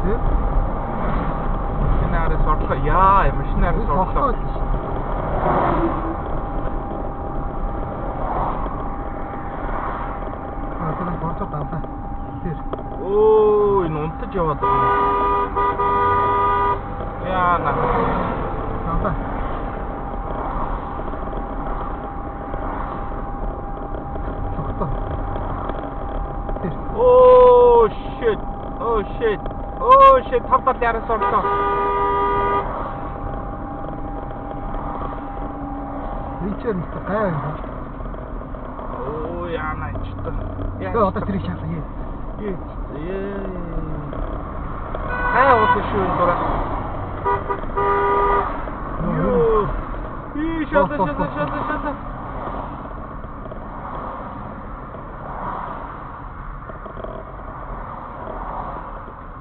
Тий. Машины араас орлоо. Яа, машины араас орлоо. Тэр бордоо давлаа. Тэр. Өө, энэ унтаж яваад байна. Яа, на. Давлаа. Шогтоо. Тэр. Oh shit. Oh shit. Oh shit. Тав талын араас орлоо. Ричер нэг гай байна. Оо, яана ч та. Тэгээ одоо тэрийг шаалаа. Ээ. Хаа шүү дураа. Юу. Ий шата.